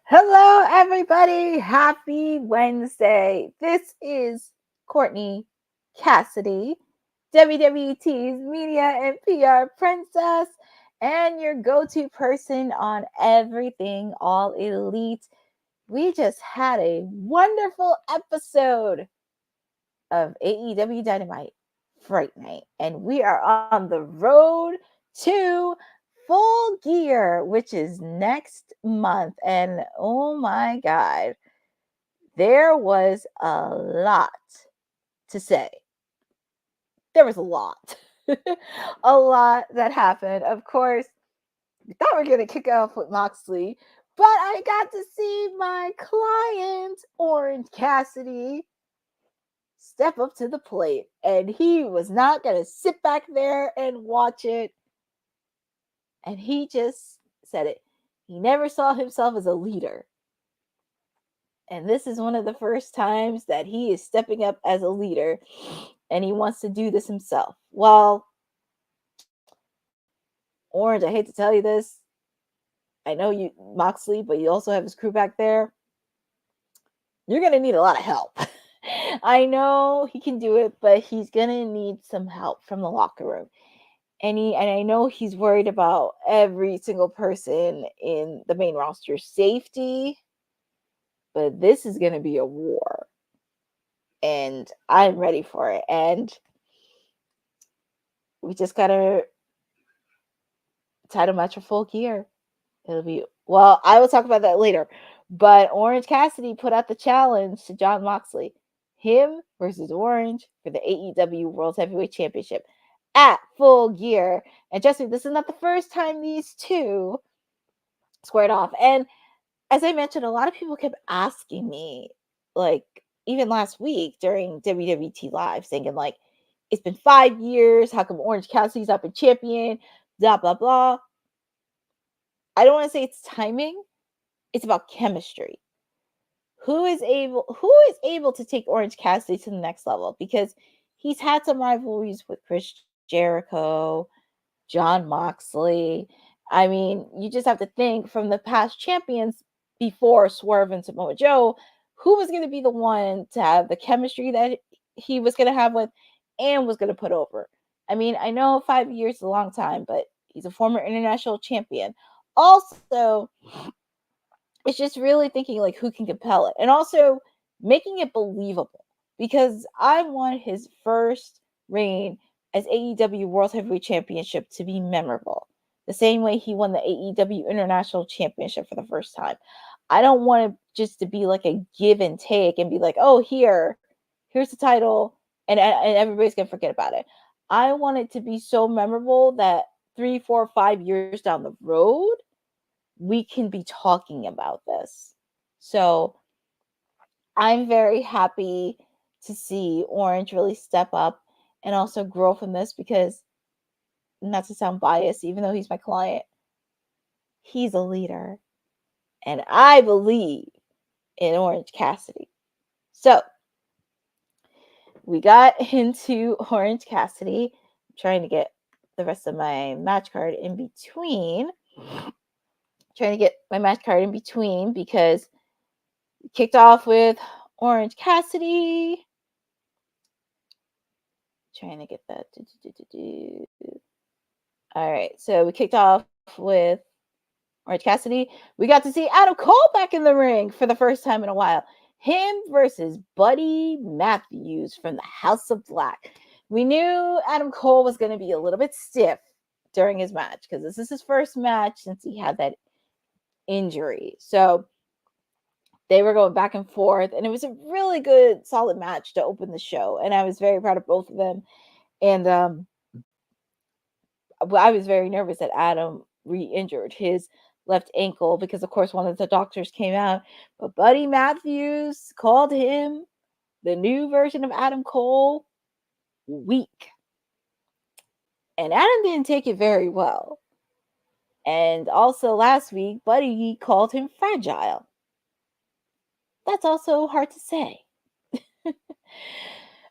Hello, everybody. Happy Wednesday. This is Courtney Cassidy, WWT's media and PR princess, and your go to person on everything all elite. We just had a wonderful episode of AEW Dynamite Fright Night, and we are on the road to Full Gear, which is next month. And oh my God, there was a lot to say. There was a lot, a lot that happened. Of course, we thought we were going to kick off with Moxley, but I got to see my client, Orange Cassidy, step up to the plate, and he was not going to sit back there and watch it. And he just said it. He never saw himself as a leader. And this is one of the first times that he is stepping up as a leader, and he wants to do this himself. Well, Orange, I hate to tell you this. I know you, Moxley, but you also have his crew back there. You're going to need a lot of help. I know he can do it, but he's going to need some help from the locker room. And I know he's worried about every single person in the main roster's safety, but this is going to be a war. And I'm ready for it. And we just got a title match for Full Gear. It'll be, well, I will talk about that later. But Orange Cassidy put out the challenge to Jon Moxley. Him versus Orange for the AEW World Heavyweight Championship at Full Gear. And trust me, this is not the first time these two squared off. And as I mentioned, a lot of people kept asking me, like, even last week during WWT Live, thinking, like, it's been 5 years. How come Orange Cassidy's not been champion? Blah, blah, blah. I don't want to say it's timing. It's about chemistry. Who is able to take Orange Cassidy to the next level? Because he's had some rivalries with Chris Jericho, Jon Moxley. I mean, you just have to think from the past champions before Swerve and Samoa Joe, who was going to be the one to have the chemistry that he was going to have with and was going to put over. I mean, I know 5 years is a long time, but he's a former international champion. Also, it's just really thinking like who can compel it and also making it believable, because I want his first reign as AEW World Heavyweight Championship to be memorable, the same way he won the AEW International Championship for the first time. I don't want it just to be like a give and take and be like, oh, here's the title, and everybody's gonna forget about it. I want it to be so memorable that 3, 4, 5 years down the road, we can be talking about this. So I'm very happy to see Orange really step up and also grow from this, because, not to sound biased, even though he's my client, he's a leader. And I believe in Orange Cassidy. So we got into Orange Cassidy. I'm trying to get the rest of my match card in between. Because we kicked off with Orange Cassidy. Trying to get that. All right, so we kicked off with Orange Cassidy. We got to see Adam Cole back in the ring for the first time in a while. Him versus Buddy Matthews from the House of Black. We knew Adam Cole was going to be a little bit stiff during his match, because this is his first match since he had that injury. So they were going back and forth, and it was a really good, solid match to open the show. And I was very proud of both of them. And I was very nervous that Adam re-injured his left ankle, because, of course, one of the doctors came out. But Buddy Matthews called him, the new version of Adam Cole, weak. And Adam didn't take it very well. And also last week, Buddy called him fragile. That's also hard to say.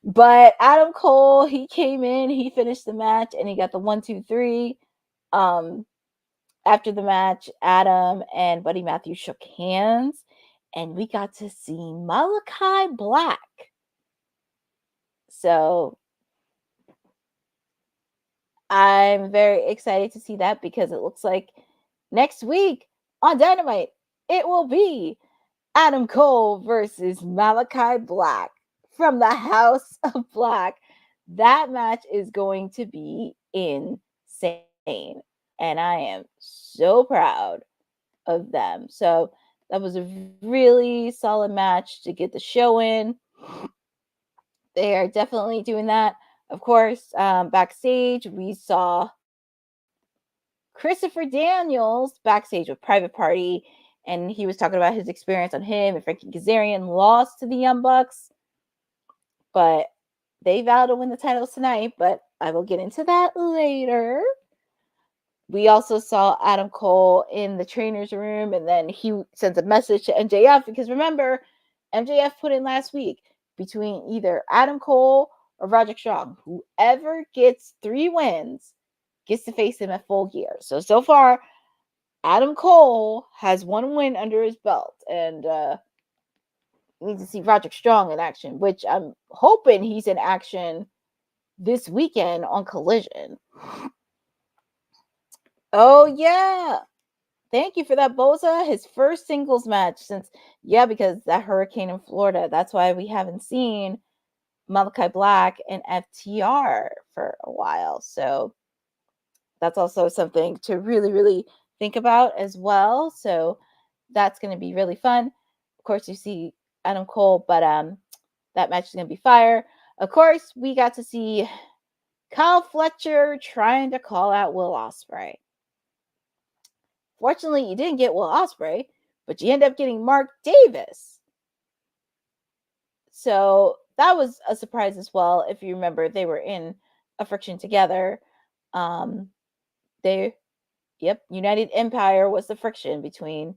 But Adam Cole, he came in, he finished the match, and he got the 1, 2, 3. After the match, Adam and Buddy Matthews shook hands, and we got to see Malachi Black. So I'm very excited to see that because it looks like next week on Dynamite, it will be Adam Cole versus Malachi Black from the House of Black. That match is going to be insane. And I am so proud of them. So that was a really solid match to get the show in. They are definitely doing that. Of course, backstage, we saw Christopher Daniels backstage with Private Party, and he was talking about his experience on him and Frankie Kazarian lost to the Young Bucks, but they vowed to win the titles tonight, but I will get into that later. We also saw Adam Cole in the trainer's room, and then he sends a message to MJF because remember, MJF put in last week between either Adam Cole or Roderick Strong. Whoever gets 3 wins gets to face him at Full Gear. So far, Adam Cole has 1 win under his belt, and we need to see Roderick Strong in action, which I'm hoping he's in action this weekend on Collision. Oh, yeah. Thank you for that, Boza. His first singles match since, because that hurricane in Florida. That's why we haven't seen Malachi Black and FTR for a while. So that's also something to really, really think about as well. So that's going to be really fun. Of course, you see Adam Cole, but that match is going to be fire. Of course, we got to see Kyle Fletcher trying to call out Will Ospreay. Fortunately, you didn't get Will Ospreay, but you end up getting Mark Davis. So that was a surprise as well. If you remember, they were in a friction together. United Empire was the friction between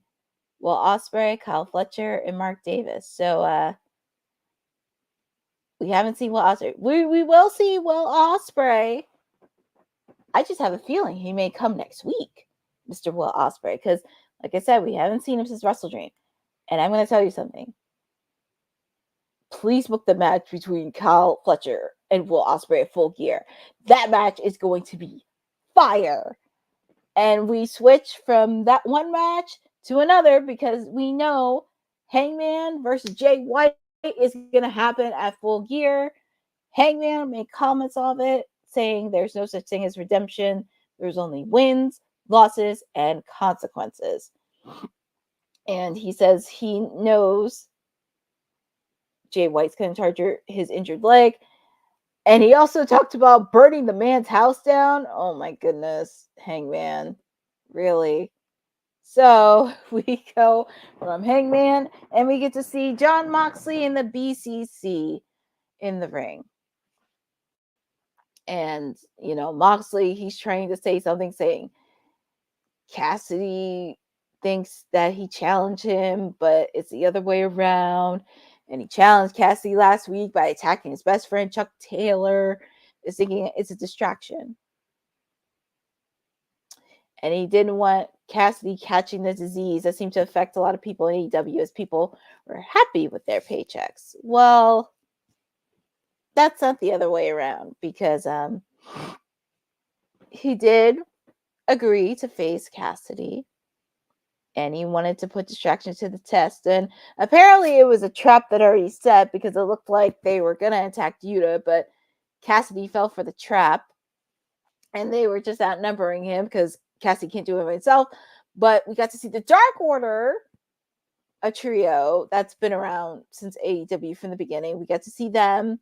Will Ospreay, Kyle Fletcher, and Mark Davis. So we haven't seen Will Ospreay. We will see Will Ospreay. I just have a feeling he may come next week, Mr. Will Ospreay, because like I said, we haven't seen him since Wrestle Dream. And I'm going to tell you something. Please book the match between Kyle Fletcher and Will Ospreay at Full Gear. That match is going to be fire. And we switch from that one match to another because we know Hangman versus Jay White is going to happen at Full Gear. Hangman made comments of it saying there's no such thing as redemption. There's only wins, losses, and consequences. And he says he knows Jay White's going to charge his injured leg. And he also talked about burning the man's house down. Oh my goodness, Hangman. Really? So we go from Hangman and we get to see Jon Moxley and the BCC in the ring. And, Moxley, he's trying to say something saying Cassidy thinks that he challenged him, but it's the other way around. And he challenged Cassidy last week by attacking his best friend, Chuck Taylor. Is thinking it's a distraction. And he didn't want Cassidy catching the disease that seemed to affect a lot of people in AEW as people were happy with their paychecks. Well, that's not the other way around because he did agree to face Cassidy. And he wanted to put distraction to the test. And apparently it was a trap that already set because it looked like they were going to attack Yuta, but Cassidy fell for the trap. And they were just outnumbering him because Cassidy can't do it himself. But we got to see the Dark Order, a trio that's been around since AEW from the beginning. We got to see them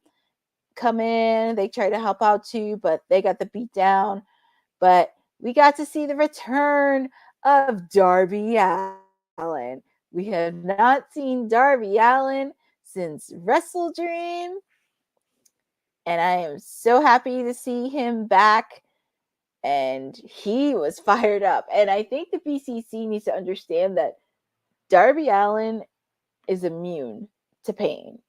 come in. They tried to help out too, but they got the beat down. But we got to see the return of Darby Allin. We have not seen Darby Allin since Wrestle Dream. And I am so happy to see him back. And he was fired up. And I think the BCC needs to understand that Darby Allin is immune to pain.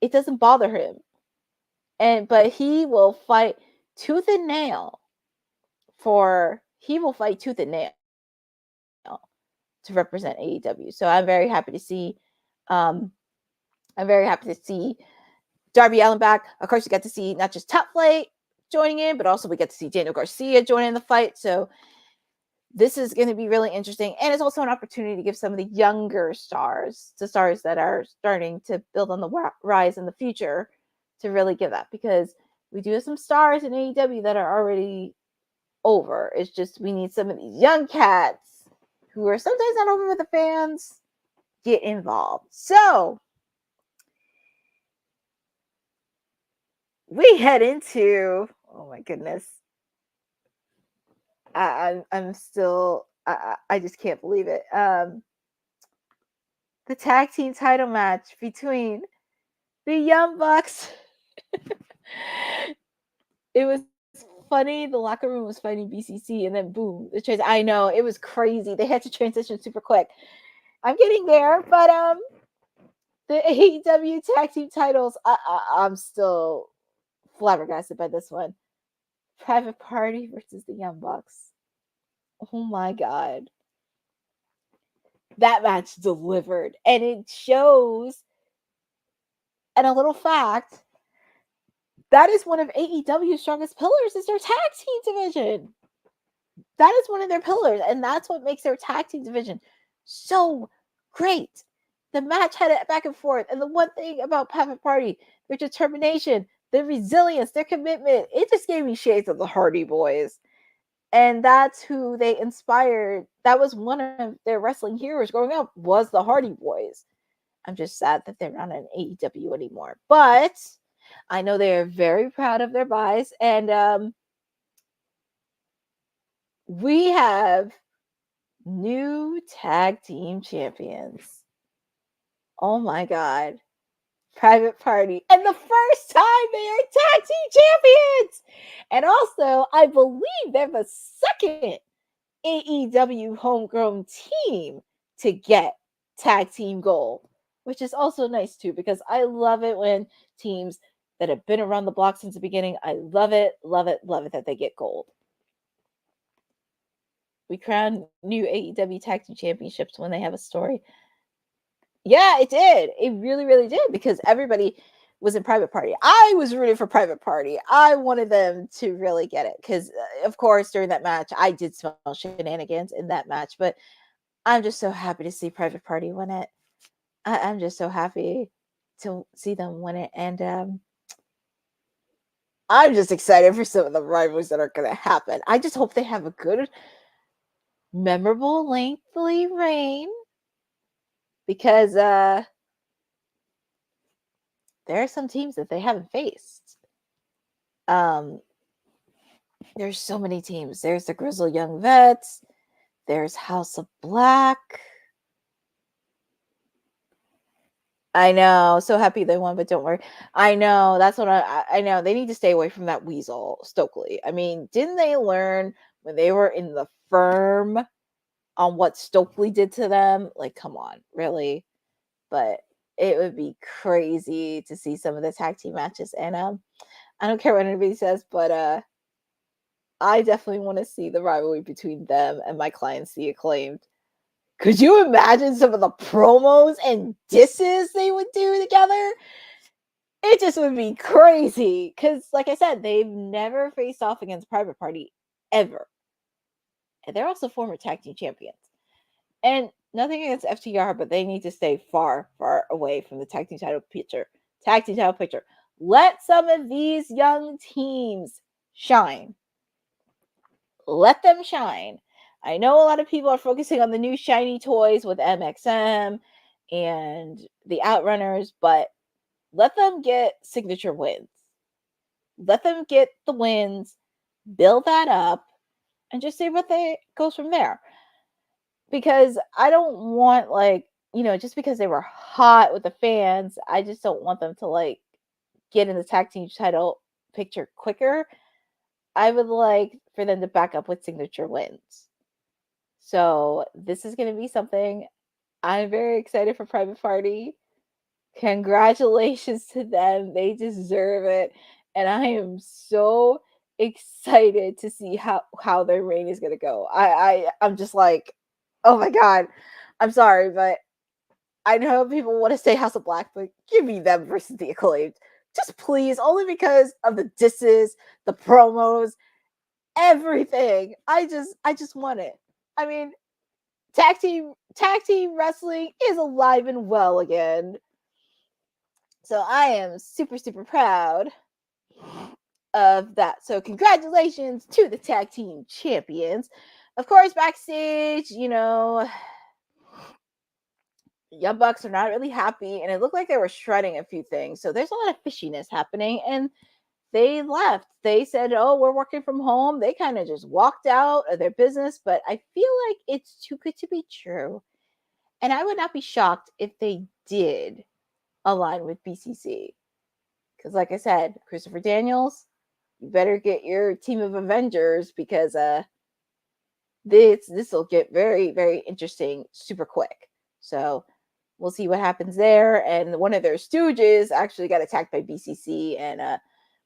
It doesn't bother him. But he will fight tooth and nail to represent AEW. So I'm very happy to see Darby Allin back. Of course, we got to see not just Top Flight joining in, but also we get to see Daniel Garcia joining the fight. So this is going to be really interesting. And it's also an opportunity to give some of the younger stars, the stars that are starting to build on the rise in the future, to really give that. Because we do have some stars in AEW that are already over. It's just we need some of these young cats who are sometimes not over with the fans get involved. So we head into, oh my goodness, I'm still, I just can't believe it. The tag team title match between the Young Bucks. It was funny. The locker room was fighting BCC, and then boom, I know, it was crazy. They had to transition super quick. I'm getting there, but the AEW tag team titles, I'm still flabbergasted by this one. Private Party versus the Young Bucks. Oh my god. That match delivered. And it shows, and a little fact, that is one of AEW's strongest pillars, is their tag team division. That is one of their pillars, and that's what makes their tag team division so great. The match had it back and forth, and the one thing about Private Party, their determination, their resilience, their commitment, it just gave me shades of the Hardy Boys. And that's who they inspired. That was one of their wrestling heroes growing up, was the Hardy Boys. I'm just sad that they're not in AEW anymore. But I know they are very proud of their buys. And we have new tag team champions. Oh my god. Private Party. And the first time they are tag team champions. And also, I believe they're the second AEW homegrown team to get tag team gold, which is also nice too, because I love it when teams that have been around the block since the beginning, I love it that they get gold. We crown new AEW tag team championships when they have a story. Yeah, it did. It really, really did, because everybody was in Private Party. I was rooting for Private Party. I wanted them to really get it, because, of course, during that match, I did smell shenanigans in that match, but I'm just so happy to see Private Party win it. I'm just so happy to see them win it, and I'm just excited for some of the rivalries that are going to happen. I just hope they have a good, memorable, lengthy reign, because there are some teams that they haven't faced. There's so many teams. There's the Grizzled Young Vets. There's House of Black. I know. So happy they won, but don't worry. I know. That's what I know. They need to stay away from that weasel, Stokely. I mean, didn't they learn when they were in the firm on what Stokely did to them? Like, come on, really? But it would be crazy to see some of the tag team matches. And I don't care what anybody says, but I definitely want to see the rivalry between them and my clients, the Acclaimed. Could you imagine some of the promos and disses they would do together? It just would be crazy. Because, like I said, they've never faced off against Private Party ever. And they're also former tag team champions. And nothing against FTR, but they need to stay far, far away from the tag team title picture. Let some of these young teams shine. Let them shine. I know a lot of people are focusing on the new shiny toys with MXM and the Outrunners, but let them get signature wins. Let them get the wins, build that up, and just see what goes from there. Because I don't want, like, just because they were hot with the fans, I just don't want them to, like, get in the tag team title picture quicker. I would like for them to back up with signature wins. So this is going to be something. I'm very excited for Private Party. Congratulations to them. They deserve it. And I am so excited to see how their reign is going to go. I'm just like, Oh my God. I'm sorry, but I know people want to say House of Black, but give me them versus the Acclaimed. Just please, only because of the disses, the promos, everything. I just want it. I mean, tag team wrestling is alive and well again. So I am super, super proud of that. So congratulations to the tag team champions. Of course, backstage, Young Bucks are not really happy, and it looked like they were shredding a few things. So there's a lot of fishiness happening, and they left. They said, "Oh, we're working from home." They kind of just walked out of their business, but I feel like it's too good to be true. And I would not be shocked if they did align with BCC. Because, like I said, Christopher Daniels, you better get your team of Avengers because this will get very, very interesting super quick. So we'll see what happens there. And one of their stooges actually got attacked by BCC, and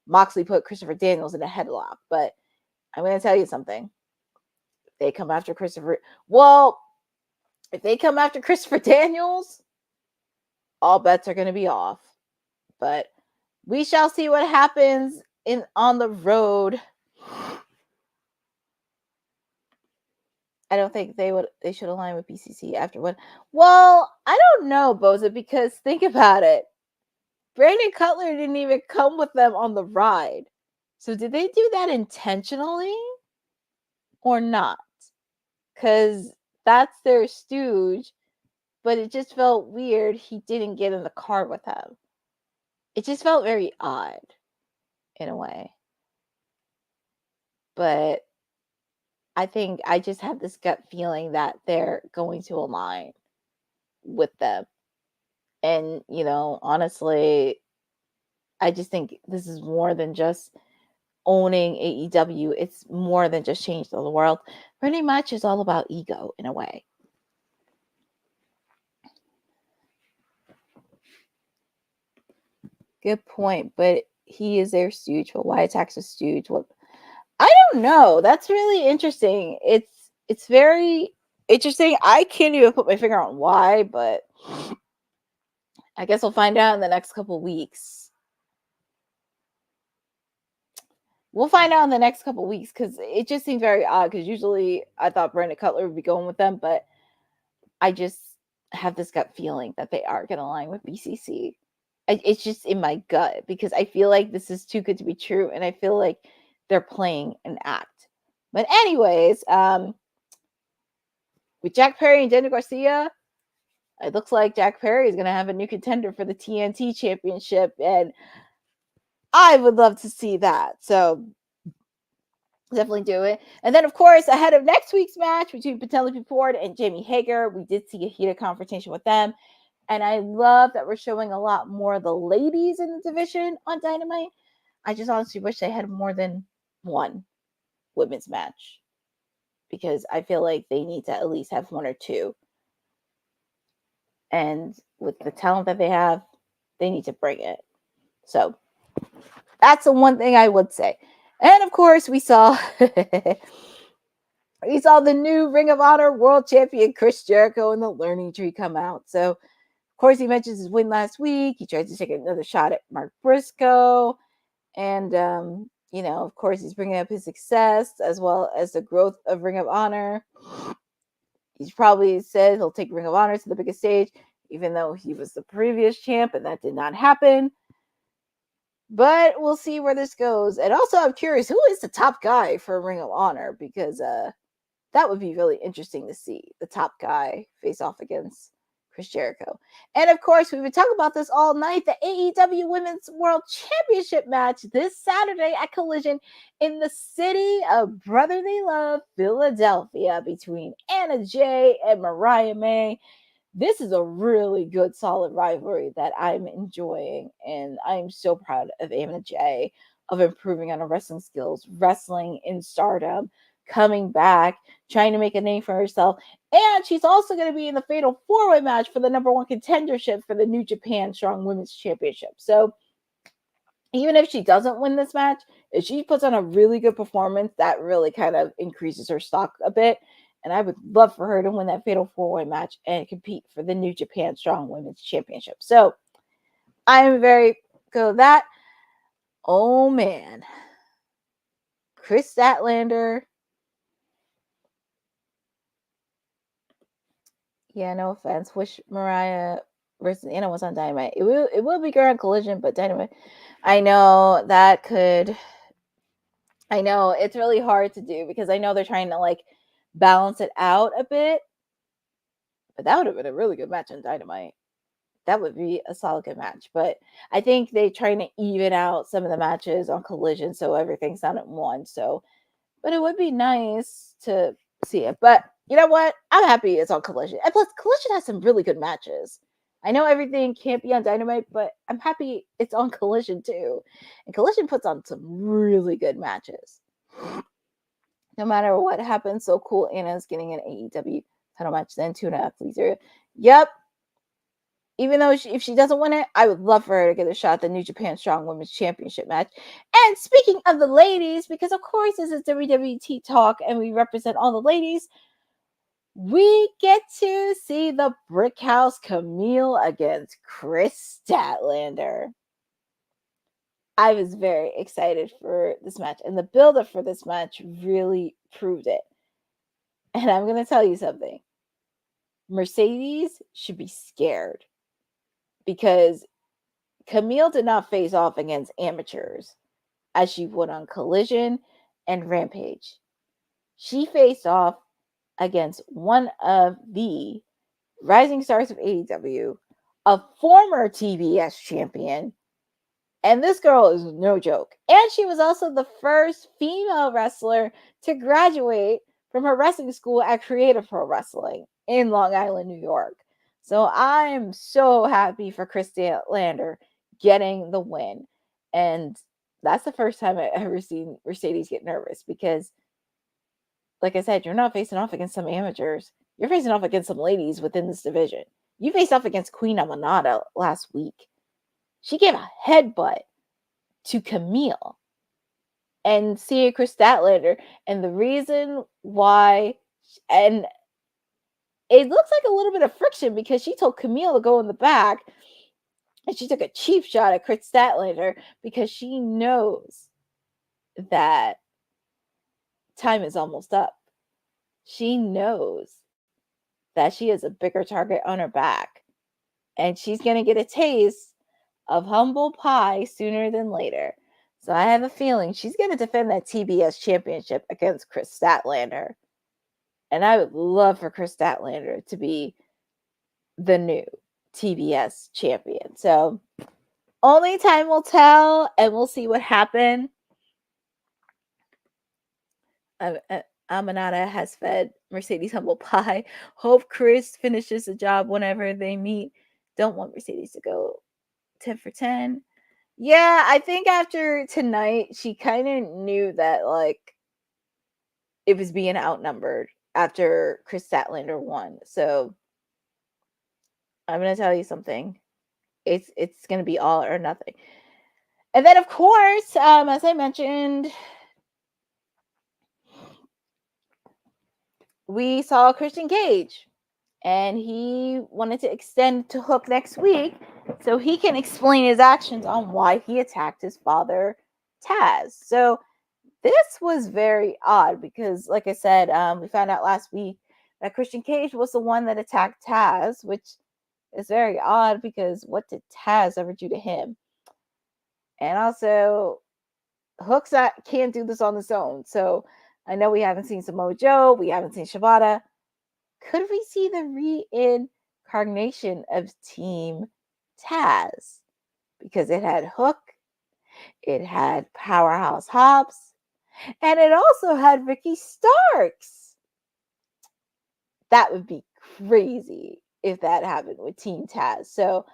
Moxley put Christopher Daniels in a headlock. But I'm going to tell you something. If they come after Christopher Daniels, all bets are going to be off. But we shall see what happens on the road. I don't think they should align with BCC after one. Well, I don't know, Boza, because think about it. Brandon Cutler didn't even come with them on the ride. So did they do that intentionally or not? Because that's their stooge, but it just felt weird he didn't get in the car with him. It just felt very odd in a way. But I think I just have this gut feeling that they're going to align with them. And, honestly, I just think this is more than just owning AEW. It's more than just change the world. Pretty much it's all about ego in a way. Good point. But he is their stooge. But why attacks a stooge? Well, I don't know. That's really interesting. It's very interesting. I can't even put my finger on why, but I guess we'll find out in the next couple weeks. We'll find out in the next couple weeks because it just seems very odd. Because usually I thought Brandon Cutler would be going with them, but I just have this gut feeling that they are going to align with BCC. It's just in my gut because I feel like this is too good to be true, and I feel like they're playing an act. But anyways, with Jack Perry and Daniel Garcia, it looks like Jack Perry is going to have a new contender for the TNT Championship, and I would love to see that. So definitely do it. And then, of course, ahead of next week's match between Penelope Ford and Jamie Hager, we did see a heated confrontation with them. And I love that we're showing a lot more of the ladies in the division on Dynamite. I just honestly wish they had more than one women's match because I feel like they need to at least have one or two. And with the talent that they have, they need to bring it. So that's the one thing I would say. And of course, we saw the new Ring of Honor World Champion Chris Jericho and the Learning Tree come out. So, of course, he mentions his win last week. He tried to take another shot at Mark Briscoe. And, of course, he's bringing up his success as well as the growth of Ring of Honor. He's probably said he'll take Ring of Honor to the biggest stage, even though he was the previous champ, and that did not happen. But we'll see where this goes. And also, I'm curious, who is the top guy for Ring of Honor? Because that would be really interesting to see the top guy face off against Chris Jericho. And of course, we've been talking about this all night. The AEW Women's World Championship match this Saturday at Collision in the city of brotherly love, Philadelphia, between Anna Jay and Mariah May. This is a really good, solid rivalry that I'm enjoying. And I'm so proud of Anna Jay of improving on her wrestling skills, wrestling in Stardom, coming back, trying to make a name for herself. And she's also going to be in the Fatal 4-Way match for the number one contendership for the New Japan Strong Women's Championship. So even if she doesn't win this match, if she puts on a really good performance, that really kind of increases her stock a bit. And I would love for her to win that Fatal 4-Way match and compete for the New Japan Strong Women's Championship. So I'm very good with that. Oh, man. Chris Statlander. Yeah, no offense. Wish Mariah versus Anna was on Dynamite. It will be Grand Collision, but Dynamite. I know it's really hard to do because I know they're trying to like balance it out a bit. But that would have been a really good match on Dynamite. That would be a solid good match. But I think they're trying to even out some of the matches on Collision so everything's not at one. So, but it would be nice to see it. But you know what? I'm happy it's on Collision. And plus, Collision has some really good matches. I know everything can't be on Dynamite, but I'm happy it's on Collision too. And Collision puts on some really good matches. No matter what happens, so cool. Anna's getting an AEW title match, then Tuna, please. Yep. Even though if she doesn't win it, I would love for her to get a shot at the New Japan Strong Women's Championship match. And speaking of the ladies, because of course this is WWT Talk and we represent all the ladies, we get to see the Brickhouse Camille against Chris Statlander. I was very excited for this match, and the build-up for this match really proved it. And I'm going to tell you something. Mercedes should be scared because Camille did not face off against amateurs as she would on Collision and Rampage. She faced off against one of the rising stars of AEW, a former TBS champion, and this girl is no joke. And she was also the first female wrestler to graduate from her wrestling school at Creative Pro Wrestling in Long Island, New York. So I'm so happy for Chris Statlander getting the win. And that's the first time I've ever seen Mercedes get nervous because, like I said, you're not facing off against some amateurs. You're facing off against some ladies within this division. You faced off against Queen Amanada last week. She gave a headbutt to Camille and see Chris Statlander. And the reason why, and it looks like a little bit of friction because she told Camille to go in the back and she took a cheap shot at Chris Statlander because she knows that time is almost up. She knows that she has a bigger target on her back and she's going to get a taste of humble pie sooner than later. So I have a feeling she's going to defend that TBS championship against Chris Statlander. And I would love for Chris Statlander to be the new TBS champion. So only time will tell, and we'll see what happens. Amanada has fed Mercedes humble pie. Hope Chris finishes the job whenever they meet. Don't want Mercedes to go 10 for 10. Yeah, I think after tonight, she kind of knew that, like, it was being outnumbered after Chris Statlander won. So I'm going to tell you something. It's going to be all or nothing. And then, of course, as I mentioned, we saw Christian Cage. And he wanted to extend to Hook next week so he can explain his actions on why he attacked his father, Taz. So this was very odd because, like I said, we found out last week that Christian Cage was the one that attacked Taz, which is very odd because what did Taz ever do to him? And also, Hook's can't do this on his own. So I know we haven't seen Samoa Joe, we haven't seen Shibata. Could we see the reincarnation of Team Taz? Because it had Hook, it had Powerhouse Hobbs, and it also had Ricky Starks. That would be crazy if that happened with Team Taz. So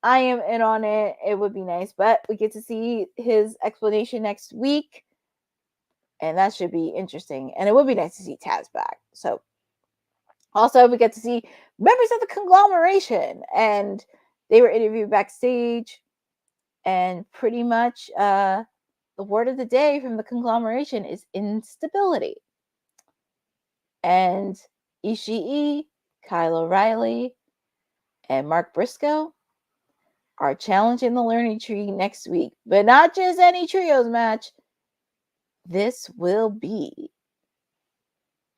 I am in on it. It would be nice, but we get to see his explanation next week, and that should be interesting. And it would be nice to see Taz back. So also, we get to see members of the conglomeration, and they were interviewed backstage. And pretty much the word of the day from the conglomeration is instability. And Ishii, Kyle O'Reilly, and Mark Briscoe are challenging the Learning Tree next week. But not just any trios match. This will be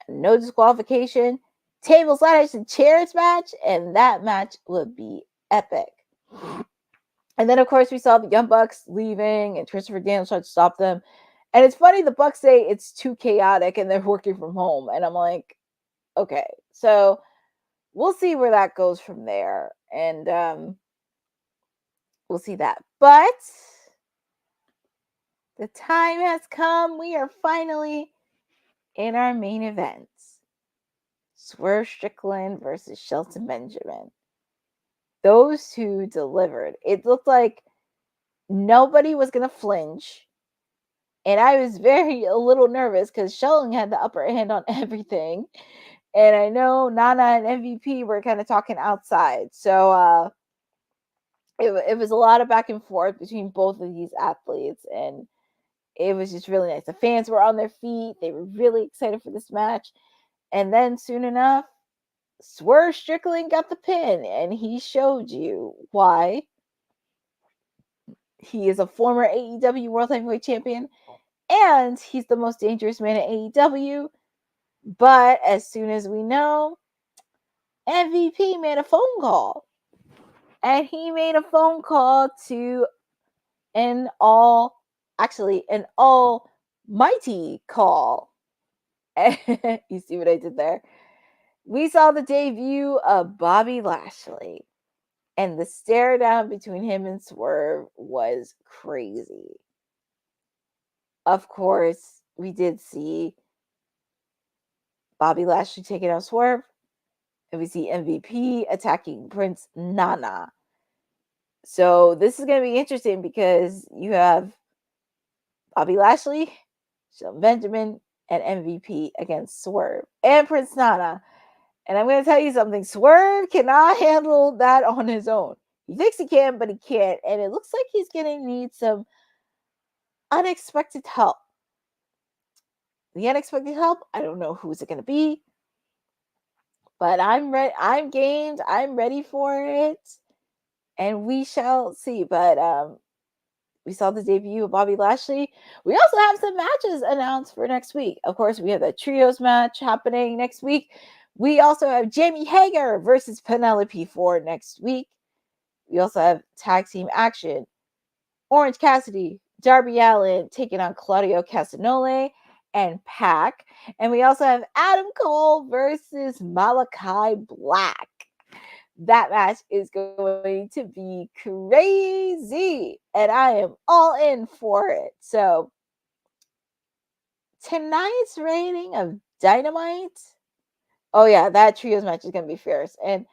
a no disqualification, tables, ladders, and chairs match. And that match will be epic. And then, of course, we saw the Young Bucks leaving and Christopher Daniels tried to stop them. And it's funny, the Bucks say it's too chaotic and they're working from home. And I'm like, okay. So we'll see where that goes from there. And we'll see that. But the time has come. We are finally in our main event. Swerve Strickland versus Shelton Benjamin. Those two delivered. It looked like nobody was going to flinch. And I was a little nervous because Shelton had the upper hand on everything. And I know Nana and MVP were kind of talking outside. So it was a lot of back and forth between both of these athletes. And it was just really nice. The fans were on their feet. They were really excited for this match. And then soon enough, Swerve Strickland got the pin. And he showed you why. He is a former AEW World Heavyweight Champion. And he's the most dangerous man at AEW. But as soon as we know, MVP made a phone call. And he made a phone call to an almighty call. You see what I did there? We saw the debut of Bobby Lashley. And the stare down between him and Swerve was crazy. Of course, we did see Bobby Lashley taking out Swerve. And we see MVP attacking Prince Nana. So this is going to be interesting because you have Bobby Lashley, Shelton Benjamin, and MVP against Swerve and Prince Nana. And I'm going to tell you something. Swerve cannot handle that on his own. He thinks he can, but he can't. And it looks like he's going to need some unexpected help. The unexpected help, I don't know who's it going to be. But I'm ready. I'm gamed. I'm ready for it. And we shall see. But we saw the debut of Bobby Lashley. We also have some matches announced for next week. Of course, we have the trios match happening next week. We also have Jamie Hager versus Penelope Ford next week. We also have tag team action. Orange Cassidy, Darby Allin taking on Claudio Castagnoli and Pac. And we also have Adam Cole versus Malachi Black. That match is going to be crazy. And I am all in for it. So, tonight's rating of Dynamite. Oh, yeah, that trios match is going to be fierce. And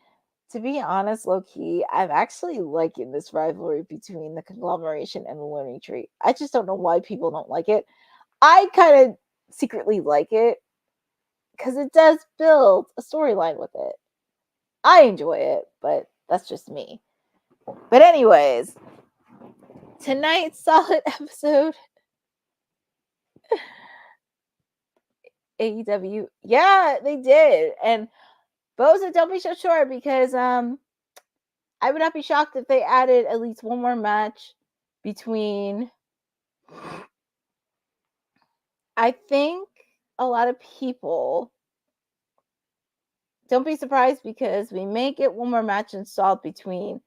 to be honest, low-key, I'm actually liking this rivalry between the conglomeration and the Learning Tree. I just don't know why people don't like it. I kind of secretly like it because it does build a storyline with it. I enjoy it, but that's just me. But anyways, tonight's solid episode. AEW. Yeah, they did. And Boza, don't be so sure because I would not be shocked if they added at least one more match between. I think a lot of people don't be surprised because we may get one more match installed between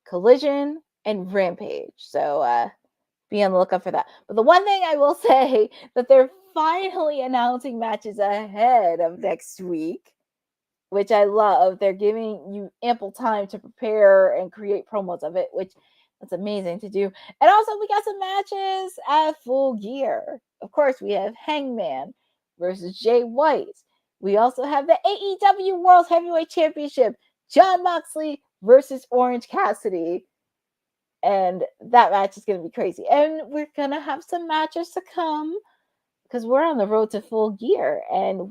Collision and Rampage. So be on the lookout for that. But the one thing I will say that they're finally announcing matches ahead of next week, which I love. They're giving you ample time to prepare and create promos of it, which that's amazing to do. And also we got some matches at Full Gear. Of course, we have Hangman versus Jay White. We also have the AEW World Heavyweight Championship, Jon Moxley versus Orange Cassidy. And that match is going to be crazy. And we're going to have some matches to come because we're on the road to Full Gear and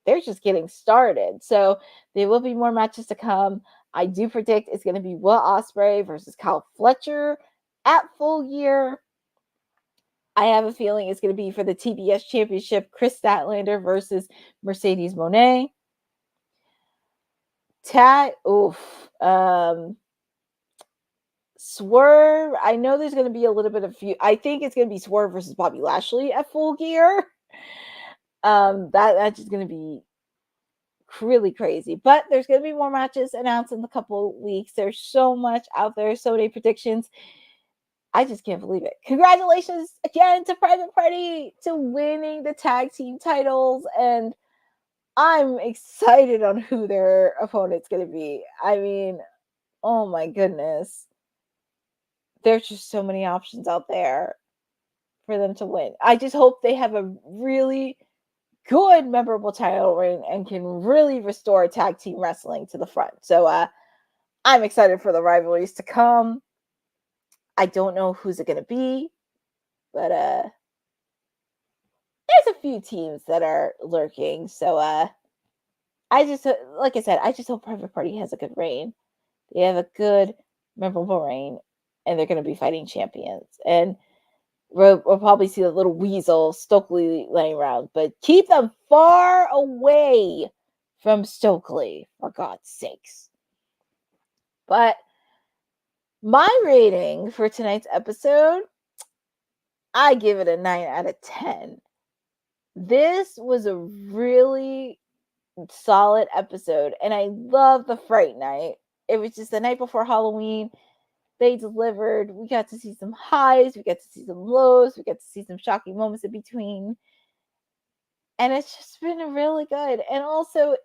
they're just getting started. So there will be more matches to come. I do predict it's going to be Will Ospreay versus Kyle Fletcher at Full Gear. I have a feeling it's going to be for the TBS Championship, Chris Statlander versus Mercedes Moné. Swerve. I know there's going to be a little bit of I think it's going to be Swerve versus Bobby Lashley at Full Gear. That's just going to be really crazy. But there's going to be more matches announced in a couple weeks. There's so much out there, so many predictions. I just can't believe it. Congratulations again to Private Party to winning the tag team titles, and I'm excited on who their opponent's going to be. I mean, oh my goodness. There's just so many options out there for them to win. I just hope they have a really good, memorable title reign and can really restore tag team wrestling to the front. So I'm excited for the rivalries to come. I don't know who's it going to be, but there's a few teams that are lurking. So I just, like I said, I just hope Private Party has a good reign. They have a good, memorable reign, and they're going to be fighting champions. And we'll probably see the little weasel Stokely laying around, but keep them far away from Stokely, for God's sakes. But my rating for tonight's episode, I give it a 9 out of 10. This was a really solid episode, and I love the Fright Night. It was just the night before Halloween. They delivered. We got to see some highs, we got to see some lows, we got to see some shocking moments in between, and it's just been really good. And also,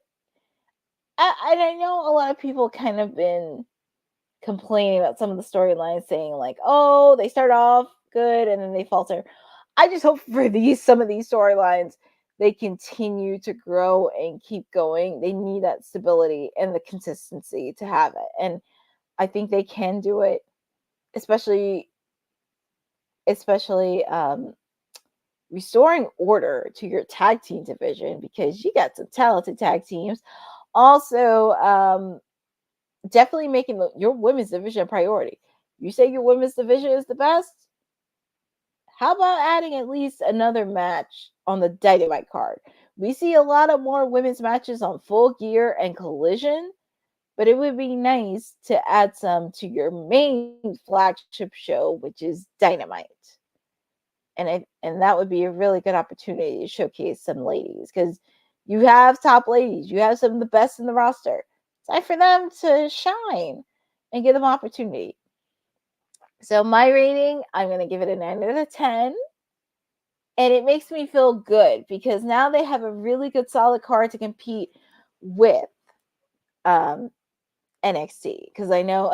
I know a lot of people kind of been complaining about some of the storylines, saying like, oh, they start off good and then they falter. I just hope for some of these storylines they continue to grow and keep going. They need that stability and the consistency to have it, and I think they can do it, especially restoring order to your tag team division, because you got some talented tag teams. Also, definitely making your women's division a priority. You say your women's division is the best? How about adding at least another match on the Dynamite card? We see a lot of more women's matches on Full Gear and Collision, but it would be nice to add some to your main flagship show, which is Dynamite. And that would be a really good opportunity to showcase some ladies, because you have top ladies. You have some of the best in the roster. It's time for them to shine and give them opportunity. So my rating, I'm going to give it a 9 out of 10. And it makes me feel good because now they have a really good solid card to compete with NXT. Because I know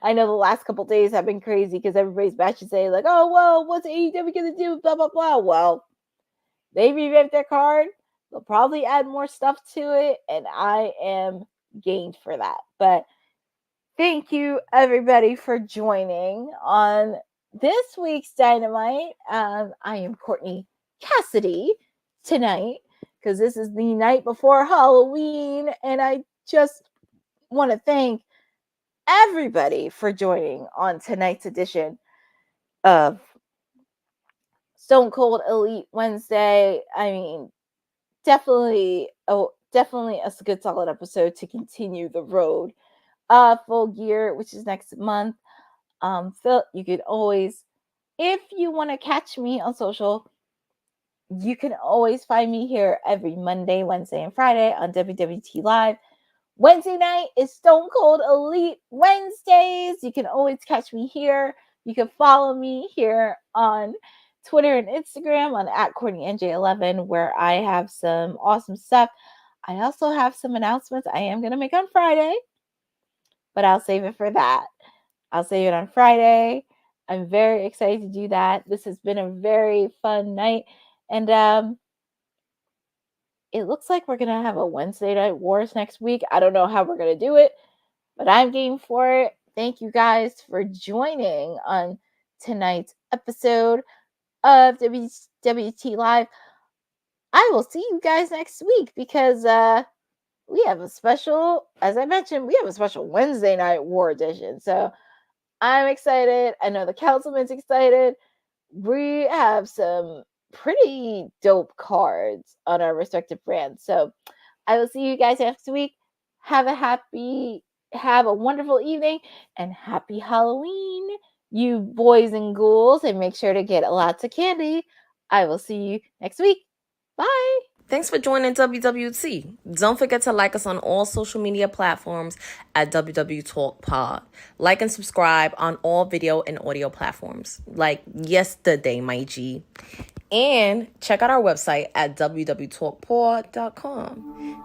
the last couple days have been crazy because everybody's back to say like, oh, well, what's AEW going to do? Blah, blah, blah. Well, they revamped their card. They'll probably add more stuff to it. And I am gained for that. But thank you, everybody, for joining on this week's Dynamite. I am Courtney Cassidy tonight because this is the night before Halloween. And I just want to thank everybody for joining on tonight's edition of Stone Cold Elite Wednesday. I mean, definitely a good solid episode to continue the road. Full Gear, which is next month. Phil, you could always, if you want to catch me on social, you can always find me here every Monday, Wednesday, and Friday on WWT Live. Wednesday night is Stone Cold Elite Wednesdays. You can always catch me here. You can follow me here on Twitter and Instagram on @CourtneyNJ11, where I have some awesome stuff. I also have some announcements I am going to make on Friday, but I'll save it for that. I'll save it on Friday. I'm very excited to do that. This has been a very fun night. And it looks like we're going to have a Wednesday Night Wars next week. I don't know how we're going to do it, but I'm game for it. Thank you guys for joining on tonight's episode of WWT Live. I will see you guys next week because we have a special, as I mentioned, we have a special Wednesday Night War edition. So I'm excited. I know the councilman's excited. we have some pretty dope cards on our respective brands. So I will see you guys next week. Have a wonderful evening, and happy Halloween, you boys and ghouls, and make sure to get lots of candy. I will see you next week. Bye. Thanks for joining WWT. Don't forget to like us on all social media platforms at wwtalkpod. Like and subscribe on all video and audio platforms, like yesterday, my G. And check out our website at wwtalkpod.com.